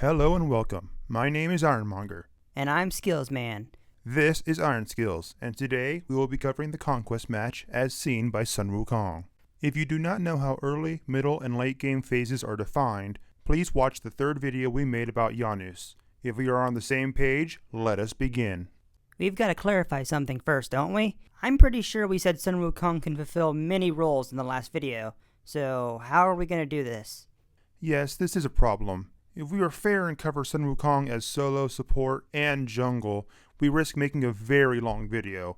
Hello and welcome. My name is Ironmonger. And I'm Skills Man. This is Ironskillz, and today we will be covering the Conquest match as seen by Wukong. If you do not know how early, middle, and late game phases are defined, please watch the third video we made about Janus. If we are on the same page, let us begin. We've got to clarify something first, don't we? I'm pretty sure we said Sun Wukong can fulfill many roles in the last video, so how are we going to do this? Yes, this is a problem. If we are fair and cover Sun Wukong as solo, support, and jungle, we risk making a very long video.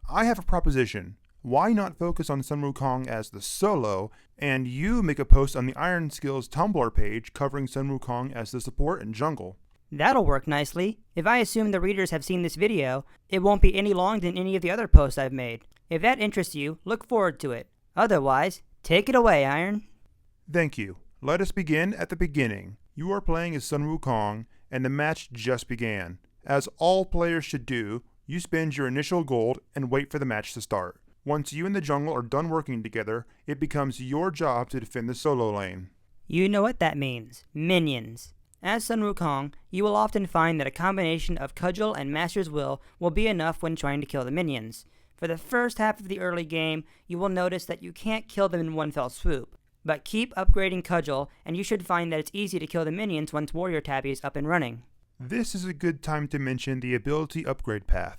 I have a proposition. Why not focus on Sun Wukong as the solo, and you make a post on the Ironskillz Tumblr page covering Sun Wukong as the support and jungle? That'll work nicely. If I assume the readers have seen this video, it won't be any longer than any of the other posts I've made. If that interests you, look forward to it. Otherwise, take it away, Iron. Thank you. Let us begin at the beginning. You are playing as Sun Wukong, and the match just began. As all players should do, you spend your initial gold and wait for the match to start. Once you and the jungle are done working together, it becomes your job to defend the solo lane. You know what that means. Minions. As Sun Wukong, you will often find that a combination of Cudgel and Master's Will be enough when trying to kill the minions. For the first half of the early game, you will notice that you can't kill them in one fell swoop. But keep upgrading Cudgel, and you should find that it's easy to kill the minions once Warrior Tabby is up and running. This is a good time to mention the ability upgrade path.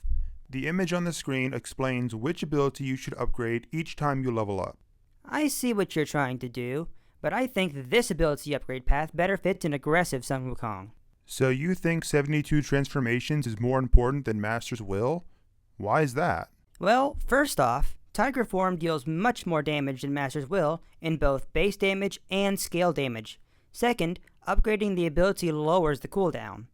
The image on the screen explains which ability you should upgrade each time you level up. I see what you're trying to do, but I think that this ability upgrade path better fits an aggressive Sun Wukong. So you think 72 transformations is more important than Master's Will? Why is that? Well, first off, Tiger Form deals much more damage than Master's Will in both base damage and scale damage. Second, upgrading the ability lowers the cooldown.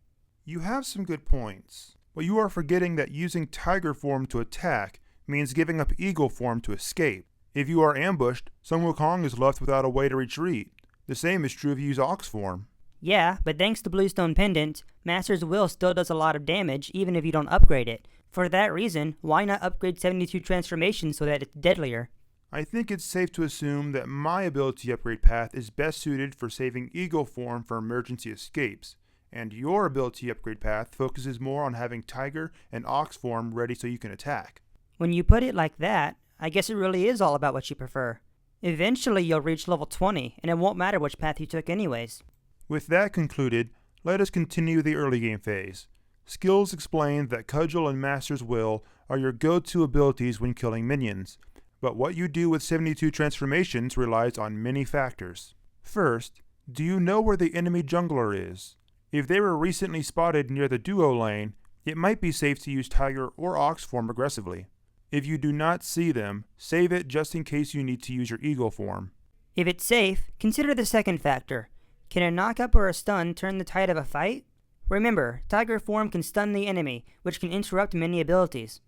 You have some good points, but you are forgetting that using Tiger Form to attack means giving up Eagle Form to escape. If you are ambushed, Sun Wukong is left without a way to retreat. The same is true if you use Ox Form. Yeah, but thanks to Bluestone Pendant, Master's Will still does a lot of damage even if you don't upgrade it. For that reason, why not upgrade 72 transformations so that it's deadlier? I think it's safe to assume that my ability upgrade path is best suited for saving Eagle Form for emergency escapes, and your ability upgrade path focuses more on having Tiger and Ox Form ready so you can attack. When you put it like that, I guess it really is all about what you prefer. Eventually you'll reach level 20, and it won't matter which path you took anyways. With that concluded, let us continue the early game phase. Skills explained that Cudgel and Master's Will are your go-to abilities when killing minions, but what you do with 72 transformations relies on many factors. First, do you know where the enemy jungler is? If they were recently spotted near the duo lane, it might be safe to use Tiger or Ox Form aggressively. If you do not see them, save it just in case you need to use your Eagle Form. If it's safe, consider the second factor. Can a knockup or a stun turn the tide of a fight? Remember, Tiger Form can stun the enemy, which can interrupt many abilities.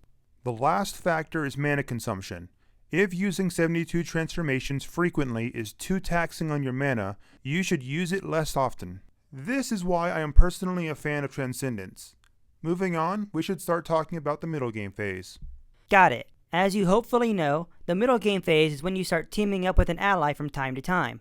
The last factor is mana consumption. If using 72 transformations frequently is too taxing on your mana, you should use it less often. This is why I am personally a fan of Transcendence. Moving on, we should start talking about the middle game phase. Got it. As you hopefully know, the middle game phase is when you start teaming up with an ally from time to time.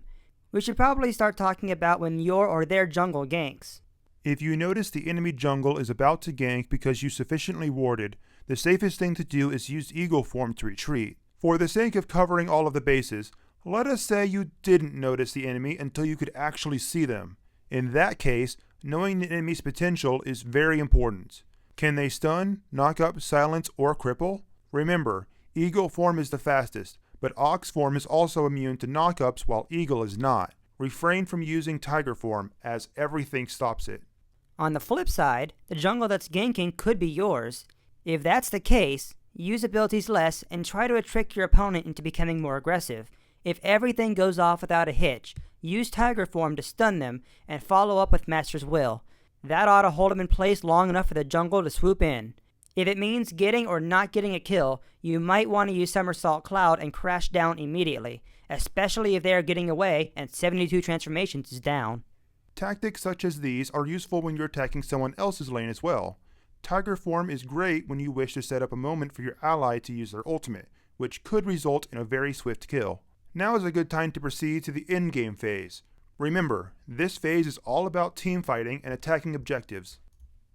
We should probably start talking about when your or their jungle ganks. If you notice the enemy jungle is about to gank because you sufficiently warded, the safest thing to do is use Eagle Form to retreat. For the sake of covering all of the bases, let us say you didn't notice the enemy until you could actually see them. In that case, knowing the enemy's potential is very important. Can they stun, knock up, silence, or cripple? Remember, Eagle Form is the fastest, but Ox Form is also immune to knockups while Eagle is not. Refrain from using Tiger Form, as everything stops it. On the flip side, the jungle that's ganking could be yours. If that's the case, use abilities less and try to trick your opponent into becoming more aggressive. If everything goes off without a hitch, use Tiger Form to stun them and follow up with Master's Will. That ought to hold them in place long enough for the jungle to swoop in. If it means getting or not getting a kill, you might want to use Somersault Cloud and crash down immediately, especially if they are getting away and 72 transformations is down. Tactics such as these are useful when you're attacking someone else's lane as well. Tiger Form is great when you wish to set up a moment for your ally to use their ultimate, which could result in a very swift kill. Now is a good time to proceed to the endgame phase. Remember, this phase is all about team fighting and attacking objectives.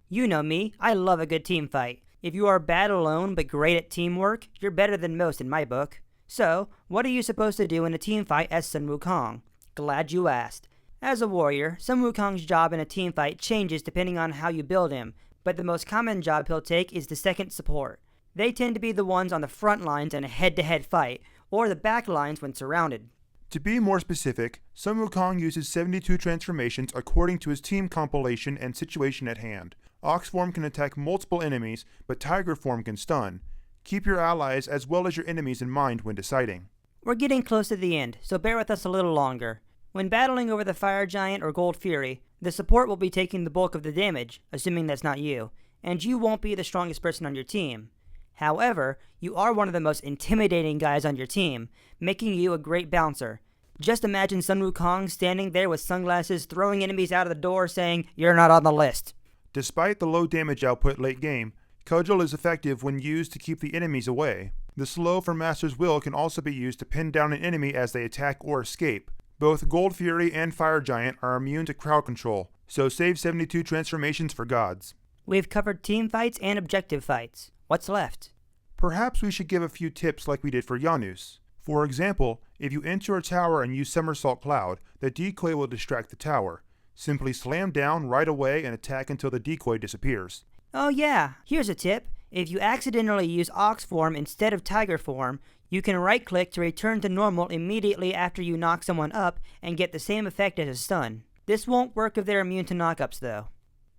You know me, I love a good team fight. If you are bad alone but great at teamwork, you're better than most in my book. So, what are you supposed to do in a team fight as Sun Wukong? Glad you asked. As a warrior, Sun Wukong's job in a team fight changes depending on how you build him, but the most common job he'll take is the second support. They tend to be the ones on the front lines in a head-to-head fight, or the back lines when surrounded. To be more specific, Sun Wukong uses 72 transformations according to his team compilation and situation at hand. Ox form can attack multiple enemies, but Tiger form can stun. Keep your allies as well as your enemies in mind when deciding. We're getting close to the end, so bear with us a little longer. When battling over the Fire Giant or Gold Fury, the support will be taking the bulk of the damage, assuming that's not you, and you won't be the strongest person on your team. However, you are one of the most intimidating guys on your team, making you a great bouncer. Just imagine Sun Wukong standing there with sunglasses throwing enemies out of the door saying, "You're not on the list." Despite the low damage output late game, Cudgel is effective when used to keep the enemies away. The slow from Master's Will can also be used to pin down an enemy as they attack or escape. Both Gold Fury and Fire Giant are immune to crowd control, so save 72 transformations for gods. We've covered team fights and objective fights. What's left? Perhaps we should give a few tips like we did for Janus. For example, if you enter a tower and use Somersault Cloud, the decoy will distract the tower. Simply slam down right away and attack until the decoy disappears. Oh yeah, here's a tip. If you accidentally use Ox form instead of Tiger form, you can right-click to return to normal immediately after you knock someone up and get the same effect as a stun. This won't work if they're immune to knockups though.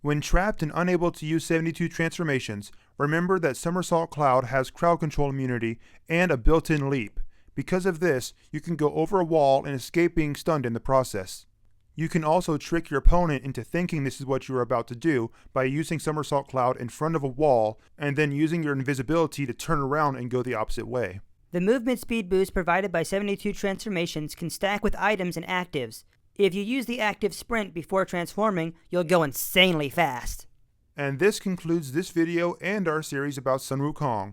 When trapped and unable to use 72 transformations, remember that Somersault Cloud has crowd control immunity and a built-in leap. Because of this, you can go over a wall and escape being stunned in the process. You can also trick your opponent into thinking this is what you are about to do by using Somersault Cloud in front of a wall and then using your invisibility to turn around and go the opposite way. The movement speed boost provided by 72 transformations can stack with items and actives. If you use the active sprint before transforming, you'll go insanely fast. And this concludes this video and our series about Sun Wukong.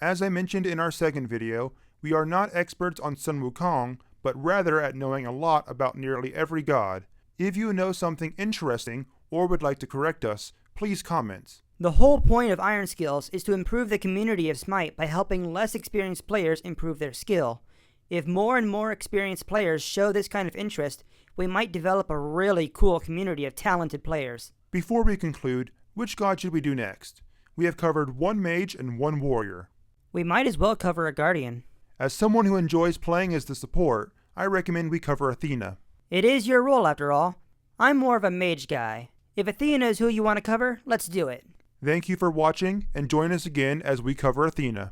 As I mentioned in our second video, we are not experts on Sun Wukong, but rather at knowing a lot about nearly every god. If you know something interesting or would like to correct us, please comment. The whole point of Ironskillz is to improve the community of Smite by helping less experienced players improve their skill. If more and more experienced players show this kind of interest, we might develop a really cool community of talented players. Before we conclude, which god should we do next? We have covered one mage and one warrior. We might as well cover a guardian. As someone who enjoys playing as the support, I recommend we cover Athena. It is your role after all. I'm more of a mage guy. If Athena is who you want to cover, let's do it. Thank you for watching, and join us again as we cover Athena.